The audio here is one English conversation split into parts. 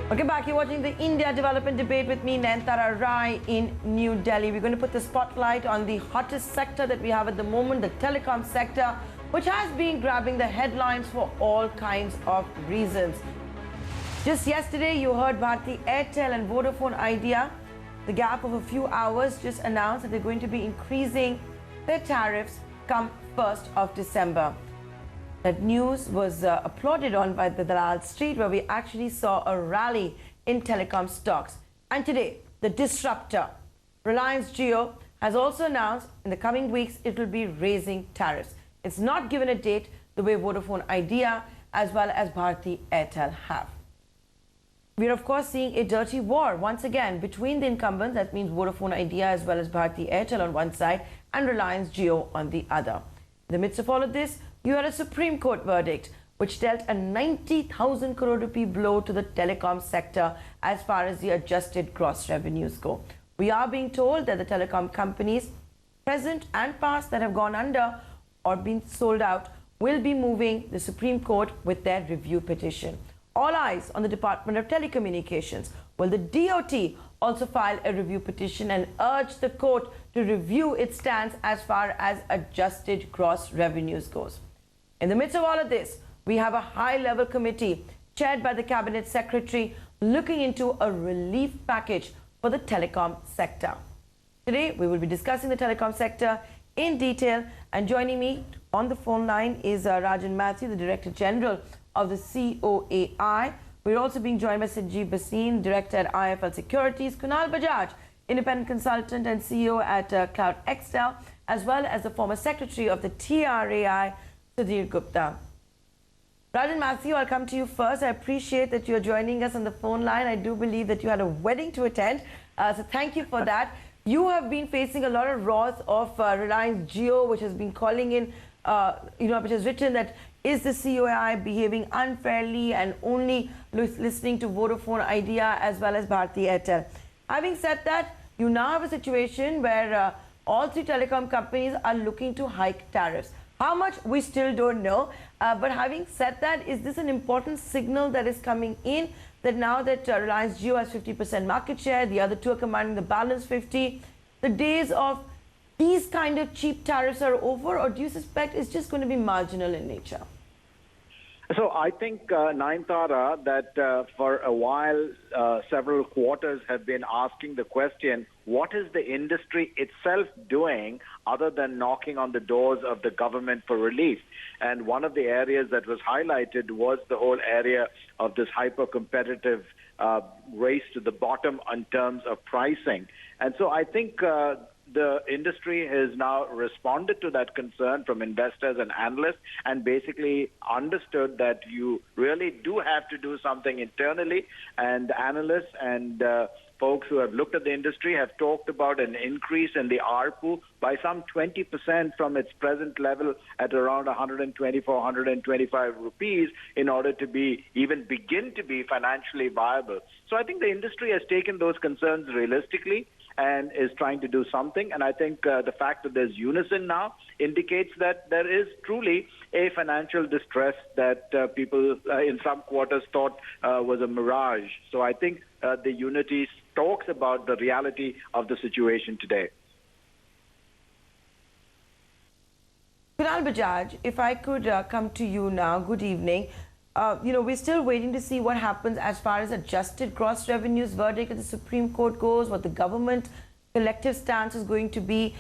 Welcome back. You're watching the India Development Debate with me, Nayanthara Rai, in New Delhi. We're going to put the spotlight on the hottest sector that we have at the moment, the telecom sector, which has been grabbing the headlines for all kinds of reasons. Just yesterday, you heard Bharti Airtel and Vodafone Idea, the gap of a few hours, just announced that they're going to be increasing their tariffs come 1st of December. That news was applauded on by the Dalal Street, where we actually saw a rally in telecom stocks. And today, the disruptor, Reliance Jio, has also announced in the coming weeks it will be raising tariffs. It's not given a date the way Vodafone Idea as well as Bharti Airtel have. We're of course seeing a dirty war once again between the incumbents, that means Vodafone Idea as well as Bharti Airtel on one side and Reliance Jio on the other. In the midst of all of this, you had a Supreme Court verdict which dealt a 90,000 crore rupee blow to the telecom sector as far as the adjusted gross revenues go. We are being told that the telecom companies, present and past, that have gone under or been sold out will be moving the Supreme Court with their review petition. All eyes on the Department of Telecommunications. Will the DOT also file a review petition and urge the court to review its stance as far as adjusted gross revenues goes? In the midst of all of this, we have a high-level committee chaired by the Cabinet Secretary looking into a relief package for the telecom sector. Today, we will be discussing the telecom sector in detail, and joining me on the phone line is Rajan Mathews, the Director General of the COAI. We're also being joined by Sanjeev Bhasin, Director at IFL Securities, Kunal Bajaj, Independent Consultant and CEO at Cloud Xtel, as well as the former Secretary of the TRAI, Sudhir Gupta. Rajan Mathews, I'll come to you first. I appreciate that you're joining us on the phone line. I do believe that you had a wedding to attend, so thank you for that. You have been facing a lot of wrath of Reliance Jio, which has been calling in, which has written that is the COAI behaving unfairly and only listening to Vodafone Idea as well as Bharti Airtel. Having said that, you now have a situation where all three telecom companies are looking to hike tariffs. How much, we still don't know. But having said that, is this an important signal that is coming in that now that Reliance Jio has 50% market share, the other two are commanding the balance 50, the days of these kind of cheap tariffs are over, or do you suspect it's just going to be marginal in nature? So I think, Nayanthara, that for a while, several quarters have been asking the question, what is the industry itself doing other than knocking on the doors of the government for relief? And one of the areas that was highlighted was the whole area of this hyper-competitive race to the bottom in terms of pricing. And so I think the industry has now responded to that concern from investors and analysts and basically understood that you really do have to do something internally. And analysts and folks who have looked at the industry have talked about an increase in the ARPU by some 20% from its present level at around 124, 125 rupees in order to even begin to be financially viable. So I think the industry has taken those concerns realistically and is trying to do something. And I think the fact that there's unison now indicates that there is truly a financial distress that people in some quarters thought was a mirage. So I think the unity talks about the reality of the situation today. Kunal Bajaj, if I could come to you now, good evening. We're still waiting to see what happens as far as adjusted gross revenues verdict at the Supreme Court goes, what the government collective stance is going to be.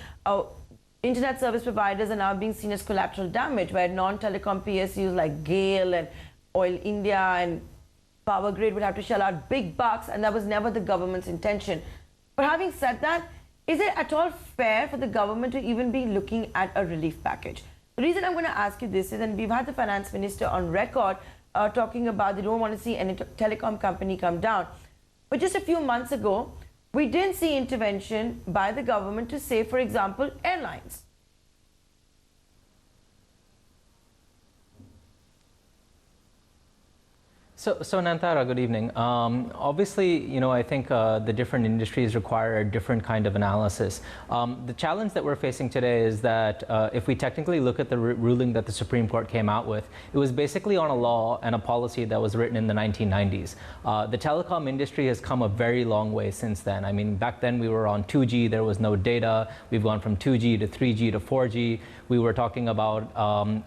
Internet service providers are now being seen as collateral damage, where non-telecom PSUs like GAIL and Oil India and Power Grid would have to shell out big bucks, and that was never the government's intention. But having said that, is it at all fair for the government to even be looking at a relief package? The reason I'm going to ask you this is, and we've had the finance minister on record talking about they don't want to see any telecom company come down. But just a few months ago, we didn't see intervention by the government to save, for example, airlines. So Nantara, good evening. Obviously, I think the different industries require a different kind of analysis. The challenge that we're facing today is that if we technically look at the ruling that the Supreme Court came out with, it was basically on a law and a policy that was written in the 1990s. The telecom industry has come a very long way since then. I mean, back then we were on 2G, there was no data. We've gone from 2G to 3G to 4G. We were talking about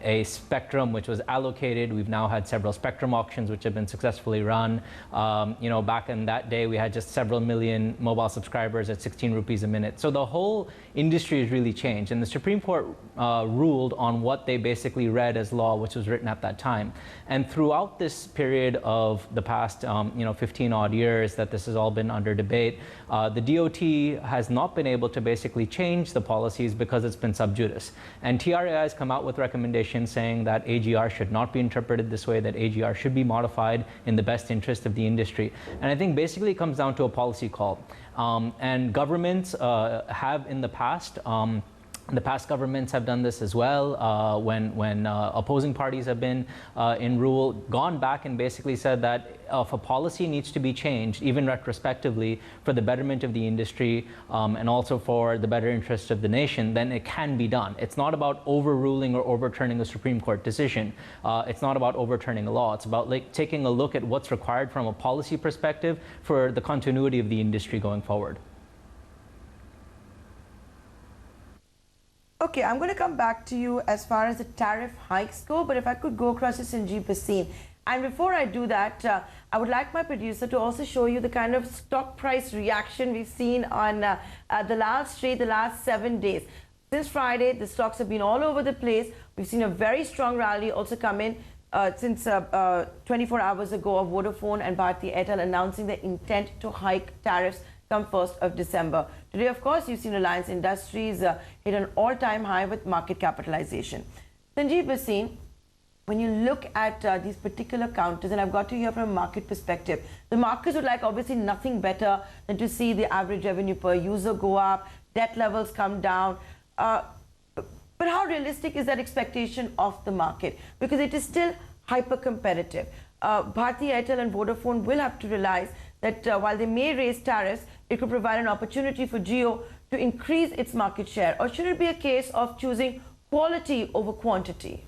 a spectrum which was allocated. We've now had several spectrum auctions which have been successfully run. Back in that day, we had just several million mobile subscribers at 16 rupees a minute. So the whole industry has really changed. And the Supreme Court ruled on what they basically read as law, which was written at that time. And throughout this period of the past, 15 odd years that this has all been under debate, the DOT has not been able to basically change the policies because it's been sub judice. And TRAI has come out with recommendations saying that AGR should not be interpreted this way, that AGR should be modified in the best interest of the industry. And I think basically it comes down to a policy call. And governments have in the past, governments have done this as well when opposing parties have been in rule, gone back and basically said that if a policy needs to be changed, even retrospectively, for the betterment of the industry and also for the better interest of the nation, then it can be done. It's not about overruling or overturning a Supreme Court decision. It's not about overturning a law. It's about taking a look at what's required from a policy perspective for the continuity of the industry going forward. Okay, I'm going to come back to you as far as the tariff hikes go, but if I could go across to Sanjeev Bhasin. And before I do that, I would like my producer to also show you the kind of stock price reaction we've seen on the last 7 days. Since Friday, the stocks have been all over the place. We've seen a very strong rally also come in since 24 hours ago of Vodafone and Bharti Airtel announcing their intent to hike tariffs come 1st of December. Today, of course, you've seen Reliance Industries hit an all-time high with market capitalization. Sanjeev Bhasin, when you look at these particular counters, and I've got to hear from a market perspective, the markets would like obviously nothing better than to see the average revenue per user go up, debt levels come down. But how realistic is that expectation of the market? Because it is still hyper-competitive. Bharti Airtel and Vodafone will have to realize that while they may raise tariffs, it could provide an opportunity for Jio to increase its market share. Or should it be a case of choosing quality over quantity?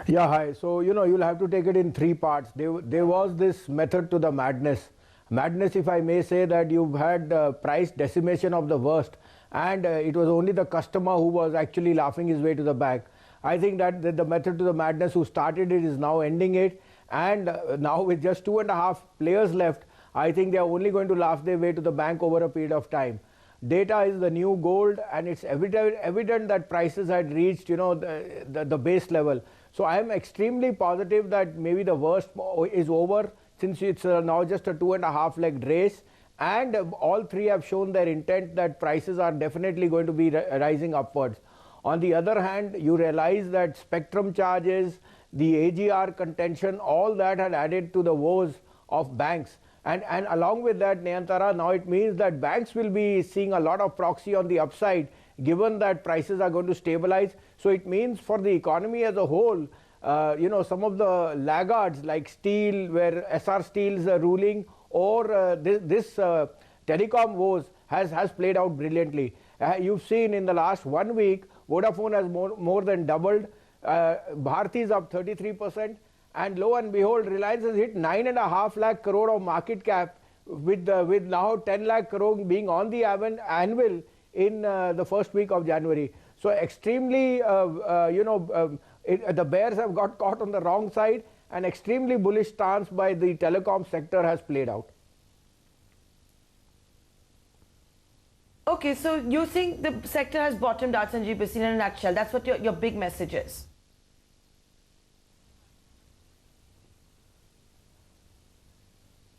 Yeah, hi. So, you'll have to take it in three parts. There was this method to the madness. Madness, if I may say, that you've had price decimation of the worst, and it was only the customer who was actually laughing his way to the bank. I think that the method to the madness who started it is now ending it, and now with just 2.5 players left, I think they are only going to laugh their way to the bank over a period of time. Data is the new gold, and it's evident that prices had reached, the base level. So I am extremely positive that maybe the worst is over, since it's now just a 2.5-legged race, and all three have shown their intent that prices are definitely going to be rising upwards. On the other hand, you realize that spectrum charges, the AGR contention, all that had added to the woes of banks. And along with that, Nayantara, now it means that banks will be seeing a lot of proxy on the upside, given that prices are going to stabilize. So it means for the economy as a whole, some of the laggards like steel, where SR Steel is ruling, or this telecom woes has played out brilliantly. You've seen in the last 1 week, Vodafone has more than doubled, Bharti is up 33%, and lo and behold, Reliance has hit 9.5 lakh crore of market cap, with now 10 lakh crore being on the anvil in the first week of January. So extremely, the bears have got caught on the wrong side, and extremely bullish stance by the telecom sector has played out. Okay, so you think the sector has bottomed out, Sanjeev Bhasin, in a nutshell. That's what your big message is.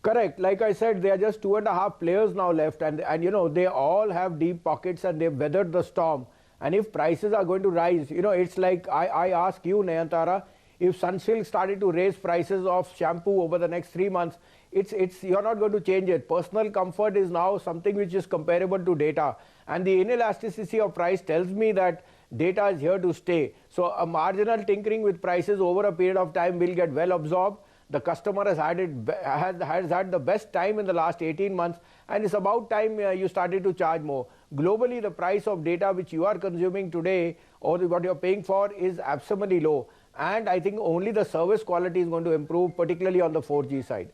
Correct. Like I said, there are just 2.5 players now left, and they all have deep pockets and they've weathered the storm. And if prices are going to rise, it's like I ask you, Nayantara, if Sunsilk started to raise prices of shampoo over the next 3 months, you're not going to change it. Personal comfort is now something which is comparable to data. And the inelasticity of price tells me that data is here to stay. So a marginal tinkering with prices over a period of time will get well absorbed. The customer has had the best time in the last 18 months, and it's about time you started to charge more. Globally, the price of data which you are consuming today or what you're paying for is absolutely low. And I think only the service quality is going to improve, particularly on the 4G side.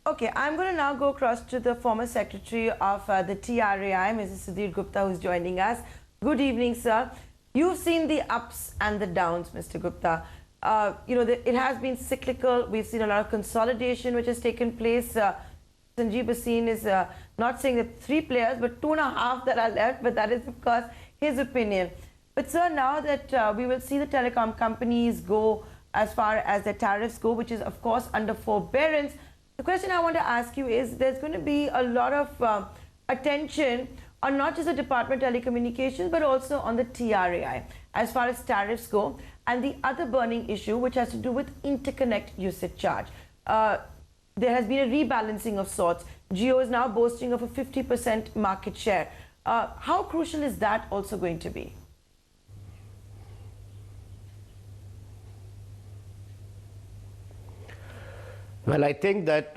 Okay, I'm going to now go across to the former secretary of the TRAI, Mrs. Sudhir Gupta, who's joining us. Good evening, sir. You've seen the ups and the downs, Mr. Gupta. It has been cyclical. We've seen a lot of consolidation which has taken place. Sanjeev Bhasin is not saying that 3 players, but 2.5 that are left, but that is, of course, his opinion. But, sir, now that we will see the telecom companies go as far as their tariffs go, which is, of course, under forbearance, the question I want to ask you is there's going to be a lot of attention on not just the Department of Telecommunications, but also on the TRAI as far as tariffs go, and the other burning issue, which has to do with interconnect usage charge. There has been a rebalancing of sorts. Jio is now boasting of a 50% market share. How crucial is that also going to be? Well, I think that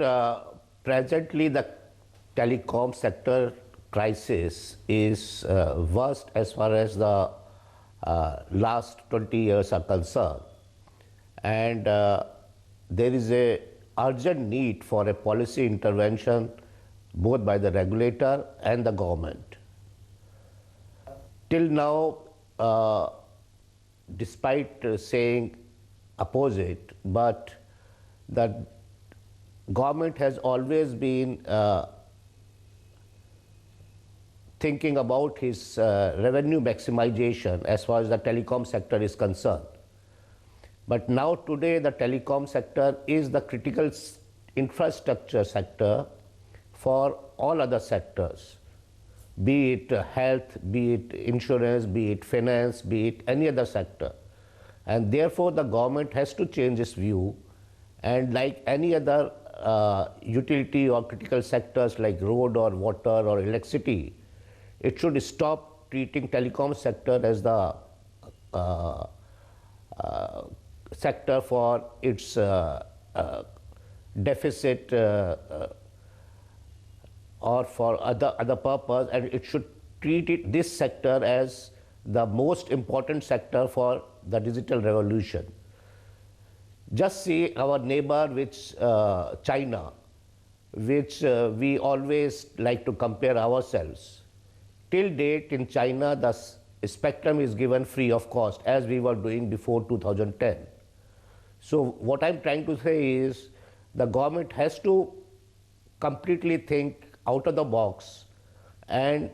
presently the telecom sector crisis is worst as far as the last 20 years are concerned. And there is a urgent need for a policy intervention both by the regulator and the government. Till now, despite saying opposite, but the government has always been thinking about his revenue maximization as far as the telecom sector is concerned. But now today the telecom sector is the critical infrastructure sector for all other sectors, be it health, be it insurance, be it finance, be it any other sector. And therefore the government has to change its view, and like any other utility or critical sectors like road or water or electricity, it should stop treating telecom sector as the sector for its deficit or for other purpose, and it should treat this sector as the most important sector for the digital revolution. Just see our neighbor, which China, which we always like to compare ourselves. Till date in China, the spectrum is given free of cost, as we were doing before 2010. So what I'm trying to say is the government has to completely think out of the box and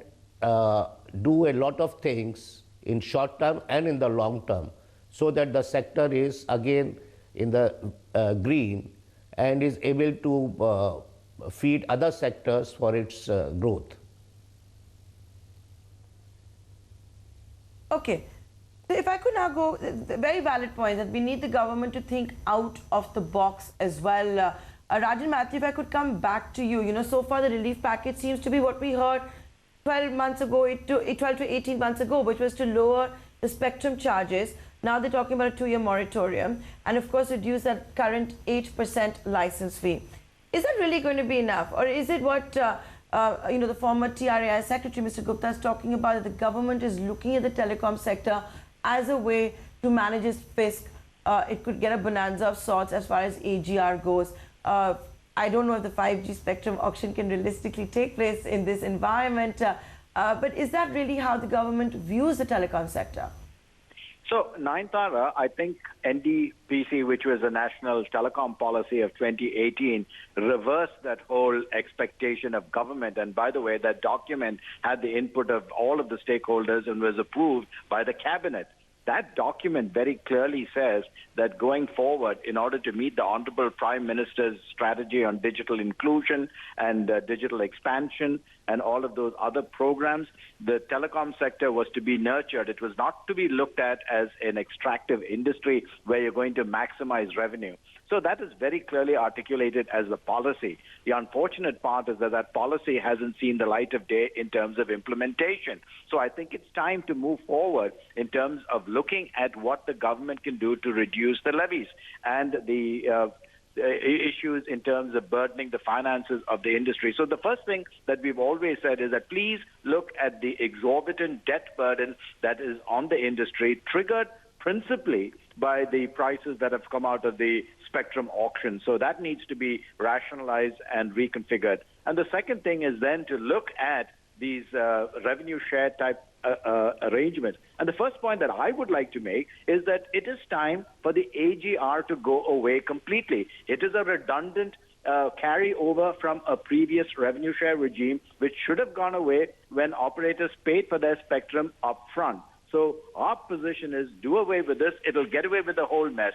do a lot of things in short term and in the long term, so that the sector is again in the green and is able to feed other sectors for its growth. Okay. So if I could now go, the very valid point that we need the government to think out of the box as well. Rajan Mathews, if I could come back to you, so far the relief package seems to be what we heard 12 months ago, 12 to 18 months ago, which was to lower the spectrum charges. Now they're talking about a 2-year moratorium and, of course, reduce that current 8% license fee. Is that really going to be enough? Or is it what, the former TRAI Secretary, Mr. Gupta, is talking about, that the government is looking at the telecom sector as a way to manage its fisc? It could get a bonanza of sorts as far as AGR goes. I don't know if the 5G spectrum auction can realistically take place in this environment. But is that really how the government views the telecom sector? So, Nayanthara, I think NDPC, which was the National Telecom Policy of 2018, reversed that whole expectation of government. And by the way, that document had the input of all of the stakeholders and was approved by the cabinet. That document very clearly says that going forward, in order to meet the Honorable Prime Minister's strategy on digital inclusion and digital expansion and all of those other programs, the telecom sector was to be nurtured. It was not to be looked at as an extractive industry where you're going to maximize revenue. So that is very clearly articulated as the policy. The unfortunate part is that that policy hasn't seen the light of day in terms of implementation. So I think it's time to move forward in terms of looking at what the government can do to reduce the levies and the issues in terms of burdening the finances of the industry. So the first thing that we've always said is that please look at the exorbitant debt burden that is on the industry, triggered principally by the prices that have come out of the spectrum auction. So that needs to be rationalized and reconfigured. And the second thing is then to look at these revenue share type arrangements. And the first point that I would like to make is that it is time for the AGR to go away completely. It is a redundant carryover from a previous revenue share regime, which should have gone away when operators paid for their spectrum up front. So our position is do away with this. It'll get away with the whole mess.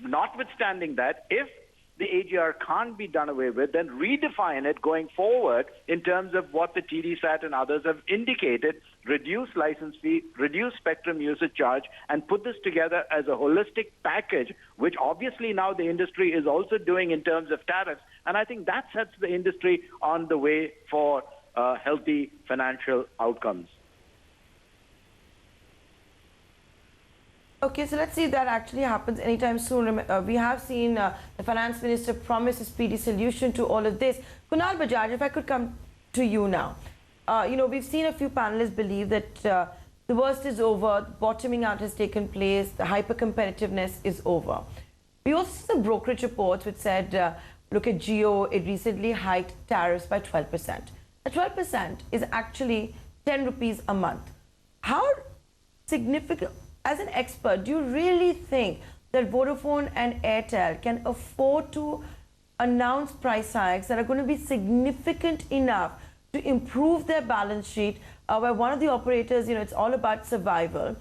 Notwithstanding that, if the AGR can't be done away with, then redefine it going forward in terms of what the TDSAT and others have indicated, reduce license fee, reduce spectrum usage charge, and put this together as a holistic package, which obviously now the industry is also doing in terms of tariffs. And I think that sets the industry on the way for healthy financial outcomes. Okay, so let's see if that actually happens anytime soon. We have seen the finance minister promise a speedy solution to all of this. Kunal Bajaj, if I could come to you now. We've seen a few panelists believe that the worst is over, bottoming out has taken place, the hyper-competitiveness is over. We also see some brokerage reports which said, look at Jio, it recently hiked tariffs by 12%. The 12% is actually 10 rupees a month. How significant... As an expert, do you really think that Vodafone and Airtel can afford to announce price hikes that are going to be significant enough to improve their balance sheet, where one of the operators, it's all about survival?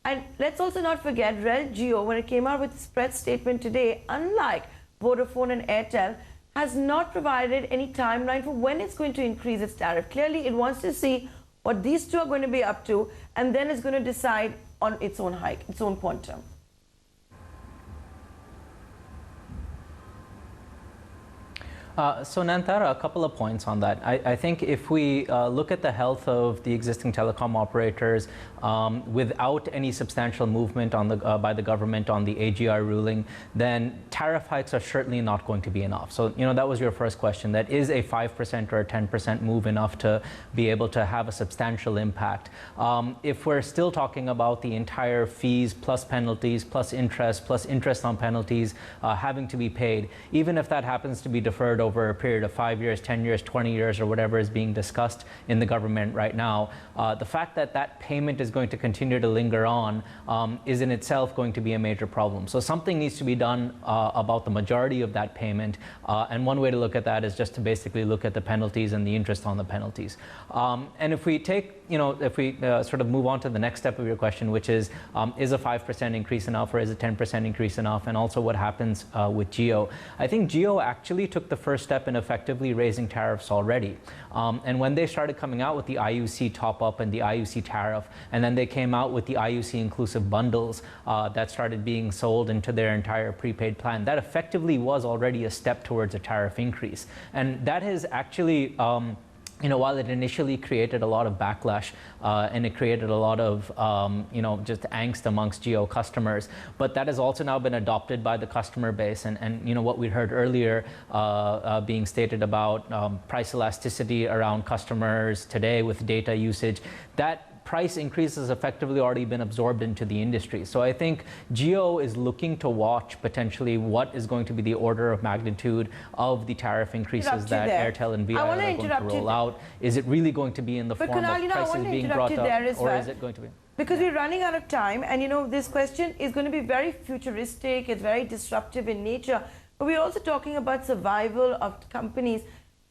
And let's also not forget, Red Jio, when it came out with its press statement today, unlike Vodafone and Airtel, has not provided any timeline for when it's going to increase its tariff. Clearly, it wants to see what these two are going to be up to, and then it's going to decide on its own hike, its own quantum. So Nantara, a couple of points on that. I think if we look at the health of the existing telecom operators without any substantial movement on by the government on the AGR ruling, then tariff hikes are certainly not going to be enough. So, that was your first question. That is a 5% or a 10% move enough to be able to have a substantial impact? If we're still talking about the entire fees plus penalties plus interest on penalties having to be paid, even if that happens to be deferred over a period of 5 years, 10 years, 20 years, or whatever is being discussed in the government right now, the fact that that payment is going to continue to linger on is in itself going to be a major problem. So something needs to be done about the majority of that payment, and one way to look at that is just to basically look at the penalties and the interest on the penalties. And if we take, if we sort of move on to the next step of your question, which is a 5% increase enough or is a 10% increase enough, and also what happens with Jio. I think Jio actually took the first step in effectively raising tariffs already. And when they started coming out with the IUC top-up and the IUC tariff, and then they came out with the IUC inclusive bundles that started being sold into their entire prepaid plan, that effectively was already a step towards a tariff increase. And that has actually while it initially created a lot of backlash and it created a lot of, just angst amongst Jio customers, but that has also now been adopted by the customer base. And what we heard earlier being stated about price elasticity around customers today with data usage, that price increase has effectively already been absorbed into the industry. So I think Jio is looking to watch potentially what is going to be the order of magnitude of the tariff increases that Airtel and VI are going to roll out. Is it really going to be in the form of prices being brought up, or is it going to be? Because we're running out of time, and this question is going to be very futuristic, it's very disruptive in nature, but we're also talking about survival of companies.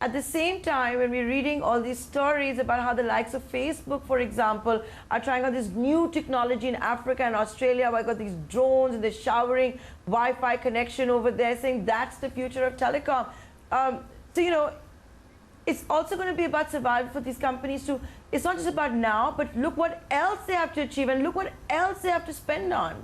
At the same time, when we're reading all these stories about how the likes of Facebook, for example, are trying out this new technology in Africa and Australia, where I got these drones and they're showering Wi-Fi connection over there, saying that's the future of telecom. It's also going to be about survival for these companies too. It's not just about now, but look what else they have to achieve and look what else they have to spend on.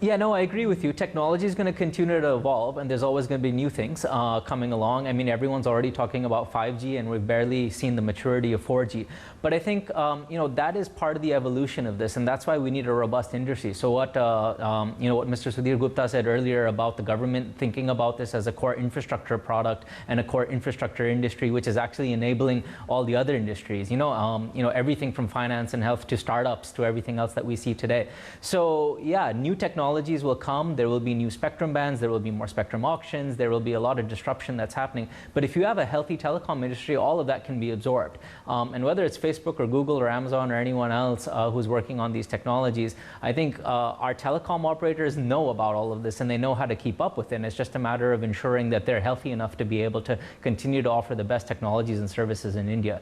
Yeah, no, I agree with you. Technology is going to continue to evolve, and there's always going to be new things coming along. I mean, everyone's already talking about 5G, and we've barely seen the maturity of 4G. But I think that is part of the evolution of this, and that's why we need a robust industry. So what what Mr. Sudhir Gupta said earlier about the government thinking about this as a core infrastructure product and a core infrastructure industry, which is actually enabling all the other industries. Everything from finance and health to startups to everything else that we see today. So yeah, new technologies will come, there will be new spectrum bands, there will be more spectrum auctions, there will be a lot of disruption that's happening. But if you have a healthy telecom industry, all of that can be absorbed. And whether it's Facebook or Google or Amazon or anyone else who's working on these technologies, I think our telecom operators know about all of this and they know how to keep up with it. And it's just a matter of ensuring that they're healthy enough to be able to continue to offer the best technologies and services in India.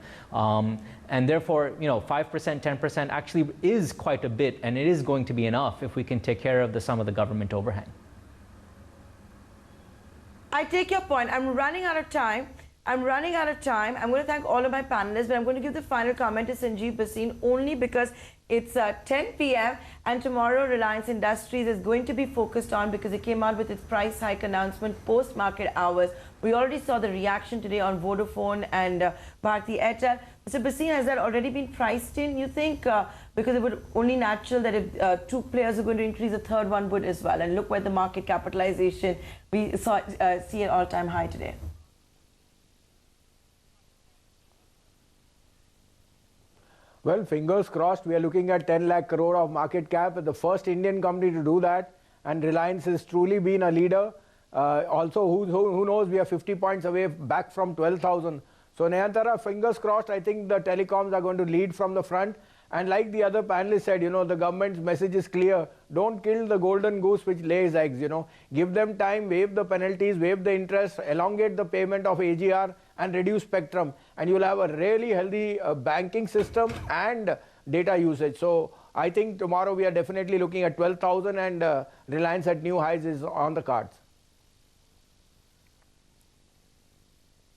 And therefore, 5%, 10% actually is quite a bit, and it is going to be enough if we can take care of the sum of the government overhang. I take your point. I'm running out of time. I'm going to thank all of my panelists, but I'm going to give the final comment to Sanjeev Bhasin only because it's 10 p.m. and tomorrow Reliance Industries is going to be focused on, because it came out with its price hike announcement post-market hours. We already saw the reaction today on Vodafone and Bharti Airtel. Mr. Bhasin, has that already been priced in, you think? Because it would only natural that if two players are going to increase, a third one would as well. And look where the market capitalization, we saw see an all-time high today. Well, fingers crossed, we are looking at 10 lakh crore of market cap, the first Indian company to do that, and Reliance has truly been a leader. Also, who knows, we are 50 points away back from 12,000. So Nayantara, fingers crossed, I think the telecoms are going to lead from the front. And like the other panelists said, the government's message is clear. Don't kill the golden goose which lays eggs, Give them time, waive the penalties, waive the interest, elongate the payment of AGR and reduce spectrum. And you'll have a really healthy banking system and data usage. So I think tomorrow we are definitely looking at 12,000 and Reliance at new highs is on the cards.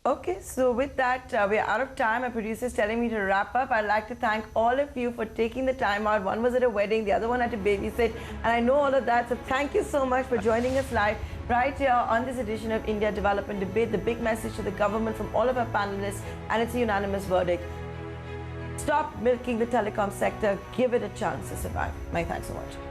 Okay, so with that, we're out of time. My producer is telling me to wrap up. I'd like to thank all of you for taking the time out. One was at a wedding, the other one had to babysit, and I know all of that. So thank you so much for joining us live right here on this edition of India Development Debate. The big message to the government from all of our panelists, and it's a unanimous verdict. Stop milking the telecom sector. Give it a chance to survive. My thanks so much.